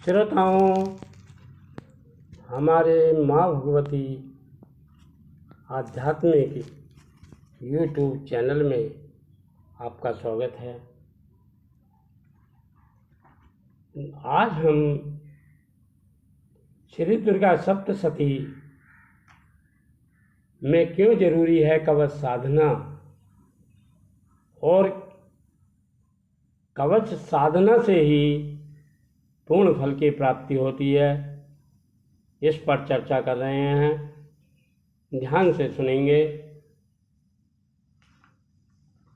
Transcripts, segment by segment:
श्रोताओं, हमारे माँ भगवती आध्यात्मिक यूट्यूब चैनल में आपका स्वागत है। आज हम श्री दुर्गा सप्तशती में क्यों जरूरी है कवच साधना और कवच साधना से ही पूर्ण फल की प्राप्ति होती है, इस पर चर्चा कर रहे हैं। ध्यान से सुनेंगे।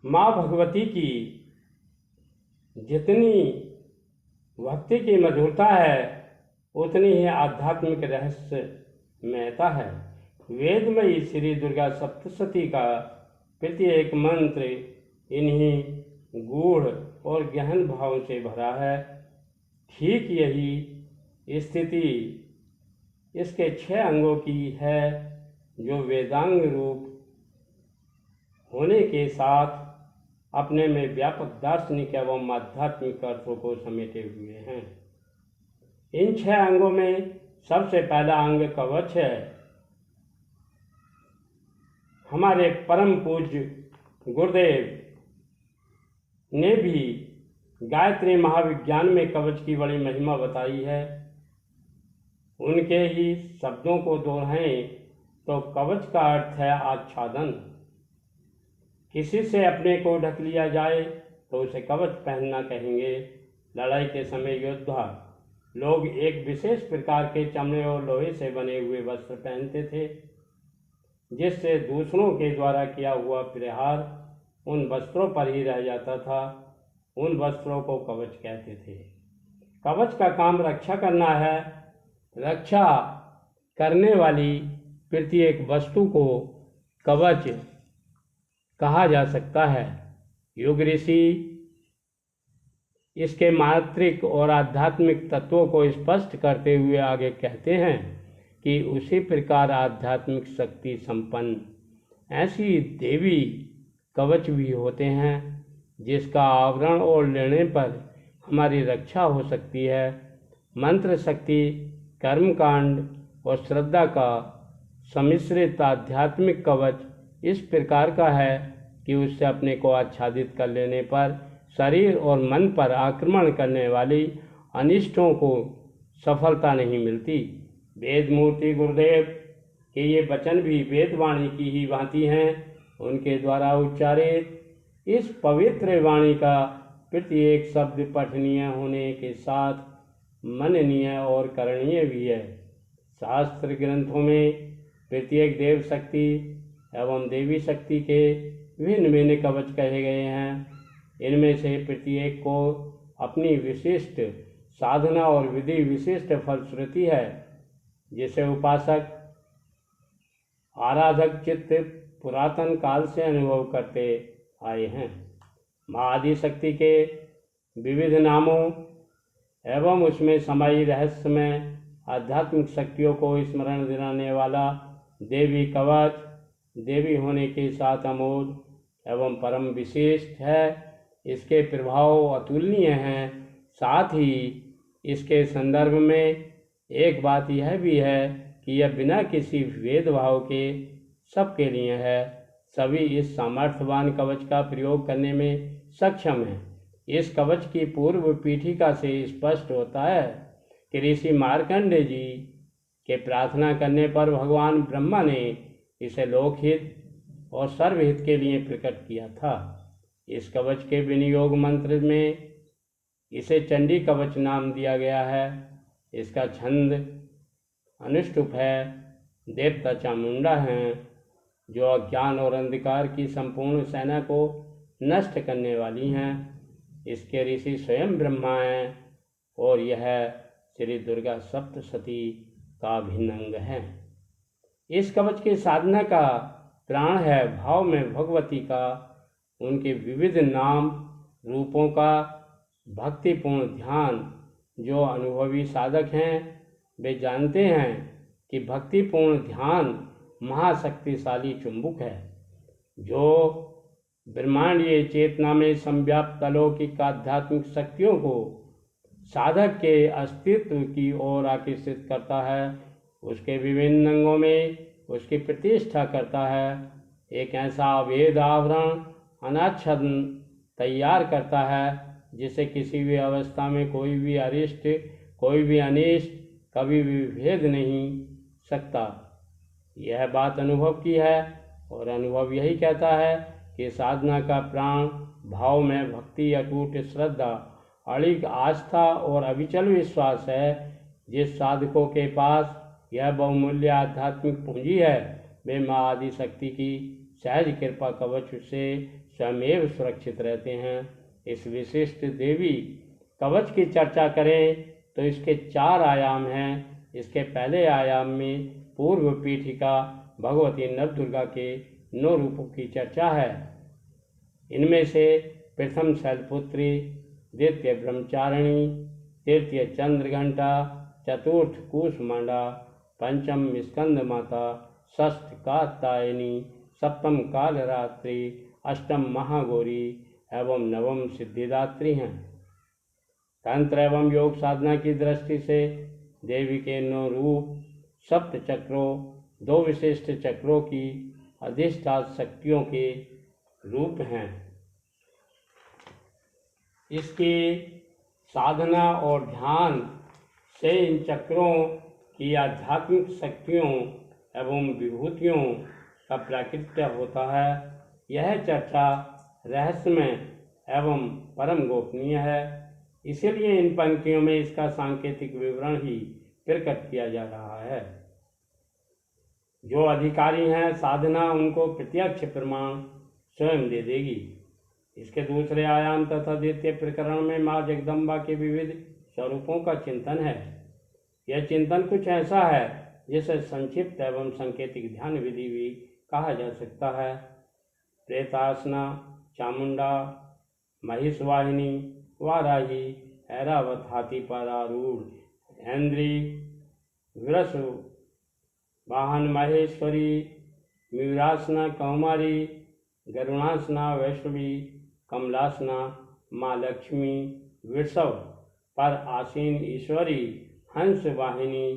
माँ भगवती की जितनी भक्ति की मधुरता है उतनी ही आध्यात्मिक रहस्य महता है। वेद में ही श्री दुर्गा सप्तशती का प्रत्येक मंत्र इन्हीं गूढ़ और गहन भाव से भरा है। ठीक यही स्थिति इसके 6 अंगों की है, जो वेदांग रूप होने के साथ अपने में व्यापक दार्शनिक एवं आध्यात्मिक अर्थों को समेटे हुए हैं। इन 6 अंगों में सबसे पहला अंग कवच है। हमारे परम पूज्य गुरुदेव ने भी गायत्री महाविज्ञान में कवच की बड़ी महिमा बताई है। उनके ही शब्दों को दोहराएं तो कवच का अर्थ है आच्छादन। किसी से अपने को ढक लिया जाए तो उसे कवच पहनना कहेंगे। लड़ाई के समय योद्धा लोग एक विशेष प्रकार के चमड़े और लोहे से बने हुए वस्त्र पहनते थे, जिससे दूसरों के द्वारा किया हुआ प्रहार उन वस्त्रों पर ही रह जाता था। उन वस्त्रों को कवच कहते थे। कवच का काम रक्षा करना है। रक्षा करने वाली प्रत्येक वस्तु को कवच कहा जा सकता है। युग ऋषि इसके मात्रिक और आध्यात्मिक तत्वों को स्पष्ट करते हुए आगे कहते हैं कि उसी प्रकार आध्यात्मिक शक्ति संपन्न ऐसी देवी कवच भी होते हैं जिसका आवरण ओढ़ लेने पर हमारी रक्षा हो सकती है। मंत्र शक्ति, कर्मकांड और श्रद्धा का सम्मिश्रित आध्यात्मिक कवच इस प्रकार का है कि उससे अपने को आच्छादित कर लेने पर शरीर और मन पर आक्रमण करने वाली अनिष्टों को सफलता नहीं मिलती। वेद मूर्ति गुरुदेव के ये वचन भी वेदवाणी की ही भांति हैं। उनके द्वारा उच्चारित इस पवित्र वाणी का प्रत्येक शब्द पठनीय होने के साथ मननीय और करणीय भी है। शास्त्र ग्रंथों में प्रत्येक देव शक्ति एवं देवी शक्ति के भिन्न भिन्न कवच कहे गए हैं। इनमें से प्रत्येक को अपनी विशिष्ट साधना और विधि विशिष्ट फलश्रुति है, जिसे उपासक आराधक चित्त पुरातन काल से अनुभव करते आए हैं। माँ आदि शक्ति के विविध नामों एवं उसमें समाई रहस्य में आध्यात्मिक शक्तियों को स्मरण दिलाने वाला देवी कवच देवी होने के साथ अमोघ एवं परम विशिष्ट है। इसके प्रभाव अतुलनीय हैं। साथ ही इसके संदर्भ में एक बात यह भी है कि यह बिना किसी भेदभाव के सबके लिए है। सभी इस सामर्थ्यवान कवच का प्रयोग करने में सक्षम हैं। इस कवच की पूर्व पीठिका से स्पष्ट होता है कि ऋषि मार्कंडेय जी के प्रार्थना करने पर भगवान ब्रह्मा ने इसे लोकहित और सर्वहित के लिए प्रकट किया था। इस कवच के विनियोग मंत्र में इसे चंडी कवच नाम दिया गया है। इसका छंद अनुष्टुप है। देवता चामुंडा हैं, जो अज्ञान और अंधकार की संपूर्ण सेना को नष्ट करने वाली हैं। इसके ऋषि स्वयं ब्रह्मा हैं और यह श्री दुर्गा सप्तशती का अभिन्न अंग है। इस कवच की साधना का प्राण है भाव में भगवती का, उनके विविध नाम रूपों का भक्तिपूर्ण ध्यान। जो अनुभवी साधक हैं वे जानते हैं कि भक्तिपूर्ण ध्यान महाशक्तिशाली चुंबक है, जो ब्रह्मांडीय चेतना में संव्याप्त अलौकिक आध्यात्मिक शक्तियों को साधक के अस्तित्व की ओर आकर्षित करता है, उसके विभिन्न अंगों में उसकी प्रतिष्ठा करता है, एक ऐसा वेद आवरण अनाच्छादन तैयार करता है जिसे किसी भी अवस्था में कोई भी अरिष्ट, कोई भी अनिष्ट कभी भी भेद नहीं सकता। यह बात अनुभव की है और अनुभव यही कहता है कि साधना का प्राण भाव में भक्ति, अटूट श्रद्धा, अड़िग आस्था और अविचल विश्वास है। जिस साधकों के पास यह बहुमूल्य आध्यात्मिक पूंजी है, वे माँ आदि शक्ति की सहज कृपा कवच से स्वयं सुरक्षित रहते हैं। इस विशिष्ट देवी कवच की चर्चा करें तो इसके 4 आयाम हैं। इसके पहले आयाम में पूर्व पीठिका भगवती नवदुर्गा के 9 रूपों की चर्चा है। इनमें से प्रथम शैलपुत्री, द्वितीय ब्रह्मचारिणी, तृतीय चंद्रघंटा, चतुर्थ कूष्मांडा, पंचम स्कंद माता, षष्ठ कात्यायनी, सप्तम कालरात्रि, अष्टम महागौरी एवं नवम सिद्धिदात्री हैं। तंत्र एवं योग साधना की दृष्टि से देवी के 9 रूप सप्त चक्रों, 2 विशिष्ट चक्रों की अधिष्ठात शक्तियों के रूप हैं। इसकी साधना और ध्यान से इन चक्रों की आध्यात्मिक शक्तियों एवं विभूतियों का प्राकट्य होता है। यह चर्चा रहस्यमय एवं परम गोपनीय है, इसीलिए इन पंक्तियों में इसका सांकेतिक विवरण ही प्रकट किया जा रहा है। जो अधिकारी हैं साधना उनको प्रत्यक्ष प्रमाण स्वयं दे देगी। इसके दूसरे आयाम तथा द्वितीय प्रकरण में माँ जगदम्बा के विविध स्वरूपों का चिंतन है। यह चिंतन कुछ ऐसा है जिसे संक्षिप्त एवं सांकेतिक ध्यान विधि भी कहा जा सकता है। प्रेतासना, चामुंडा, महिषवाहिनी, वाराही, ऐरावत हाथी पर आरूढ़, ऐन्द्री, वृष वाहन महेश्वरी, मयूरासना कौमारी, गरुणासना वैष्णवी, कमलासना माँ लक्ष्मी, वृषभ पर आसीन ईश्वरी, हंस वाहिनी,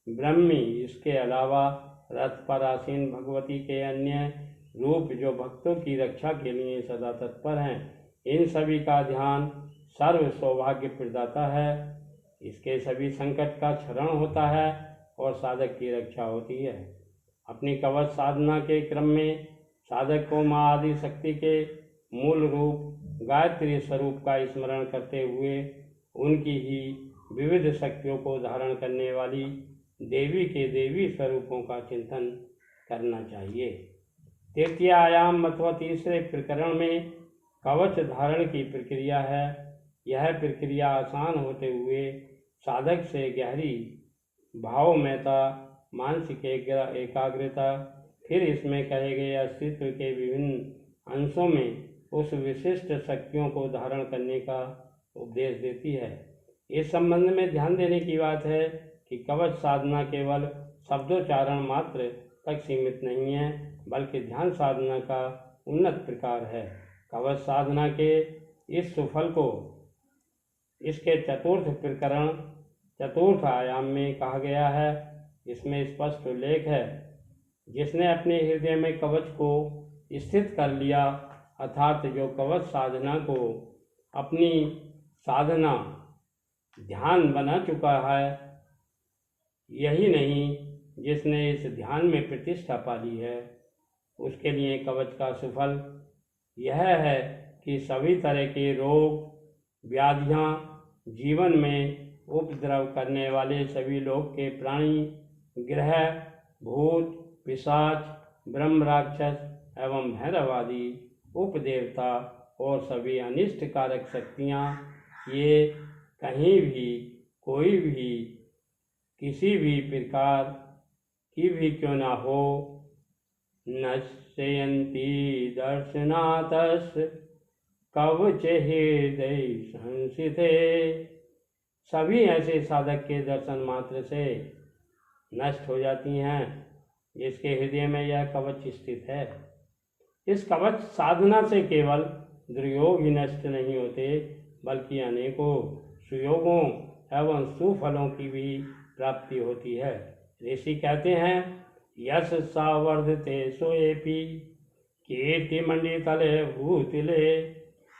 ब्रह्मी। इसके अलावा रथ पर आसीन भगवती के अन्य रूप जो भक्तों की रक्षा के लिए सदा तत्पर हैं, इन सभी का ध्यान सर्व सौभाग्य प्रदाता है। इसके सभी संकट का क्षरण होता है और साधक की रक्षा होती है। अपनी कवच साधना के क्रम में साधक को माँ आदि शक्ति के मूल रूप गायत्री स्वरूप का स्मरण करते हुए उनकी ही विविध शक्तियों को धारण करने वाली देवी के देवी स्वरूपों का चिंतन करना चाहिए। तृतीय आयाम अथवा तीसरे प्रकरण में कवच धारण की प्रक्रिया है। यह प्रक्रिया आसान होते हुए साधक से गहरी भावमयता, मानसिक एकाग्रता, फिर इसमें कहे गए अस्तित्व के विभिन्न अंशों में उस विशिष्ट शक्तियों को धारण करने का उपदेश देती है। इस संबंध में ध्यान देने की बात है कि कवच साधना केवल शब्दोच्चारण मात्र तक सीमित नहीं है, बल्कि ध्यान साधना का उन्नत प्रकार है। कवच साधना के इस सुफल को इसके चतुर्थ प्रकरण चतुर्थ आयाम में कहा गया है। इसमें स्पष्ट उल्लेख है, जिसने अपने हृदय में कवच को स्थित कर लिया, अर्थात जो कवच साधना को अपनी साधना ध्यान बना चुका है, यही नहीं जिसने इस ध्यान में प्रतिष्ठा पा ली है, उसके लिए कवच का सुफल यह है कि सभी तरह के रोग व्याधियां, जीवन में उपद्रव करने वाले सभी लोक के प्राणी, ग्रह, भूत, पिशाच, ब्रह्म राक्षस एवं भैरव आदि उपदेवता और सभी अनिष्ट कारक शक्तियाँ, ये कहीं भी कोई भी किसी भी प्रकार की भी क्यों ना हो, नश्यन्ति दर्शनातस् कवच हृदय संसिते। सभी ऐसे साधक के दर्शन मात्र से नष्ट हो जाती हैं जिसके हृदय में यह कवच स्थित है। इस कवच साधना से केवल दुर्योग ही नष्ट नहीं होते, बल्कि अनेकों सुयोगों एवं सुफलों की भी प्राप्ति होती है। ऋषि कहते हैं, यश सावर्धते सोएपी कीर्ति मंडी तले भूतिले,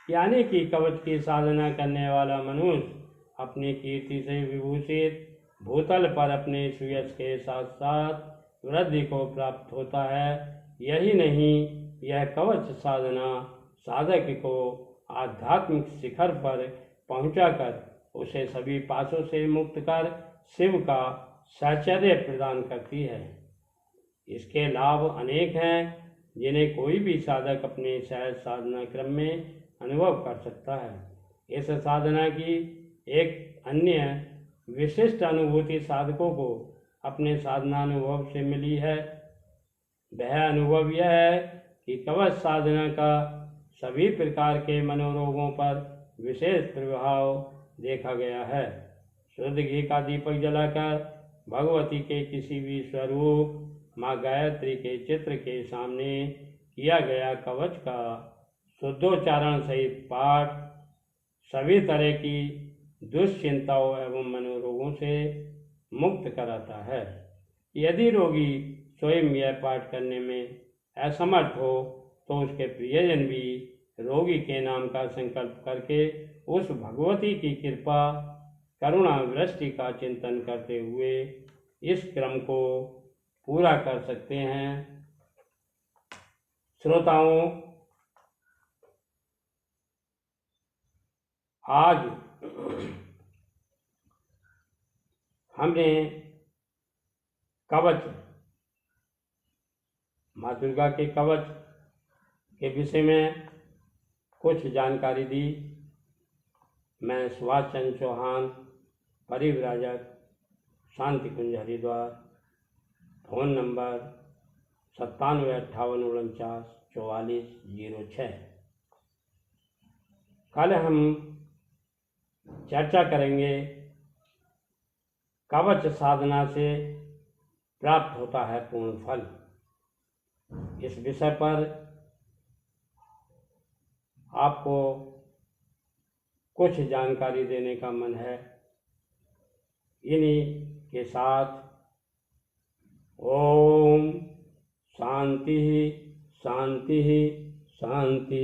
यानी कि कवच की साधना करने वाला मनुष्य अपनी कीर्ति से विभूषित भूतल पर अपने सुयश के साथ साथ वृद्धि को प्राप्त होता है। यही नहीं, यह कवच साधना साधक को आध्यात्मिक शिखर पर पहुंचाकर उसे सभी पासों से मुक्त कर शिव का साहचर्य प्रदान करती है। इसके लाभ अनेक हैं, जिन्हें कोई भी साधक अपने सहज साधना क्रम में अनुभव कर सकता है। इस साधना की एक अन्य विशिष्ट अनुभूति साधकों को अपने साधना अनुभव से मिली है। वह अनुभव यह है कि कवच साधना का सभी प्रकार के मनोरोगों पर विशेष प्रभाव देखा गया है। शुद्ध घी का दीपक जलाकर भगवती के किसी भी स्वरूप माँ गायत्री के चित्र के सामने किया गया कवच का शुद्धोच्चारण सहित पाठ सभी तरह की दुश्चिंताओं एवं मनोरोगों से मुक्त कराता है। यदि रोगी स्वयं यह पाठ करने में असमर्थ हो तो उसके प्रियजन भी रोगी के नाम का संकल्प करके उस भगवती की कृपा करुणा वृष्टि का चिंतन करते हुए इस क्रम को पूरा कर सकते हैं। श्रोताओं, आज हमने कवच, माँ दुर्गा के कवच के विषय में कुछ जानकारी दी। मैं सुभाष चंद्र चौहान, परिव्राजक, शांति कुंज हरिद्वार। Phone number 9758494406। कल हम चर्चा करेंगे कवच साधना से प्राप्त होता है पूर्ण फल। इस विषय पर आपको कुछ जानकारी देने का मन है। इन्हीं के साथ ओम शांति शांति शांति।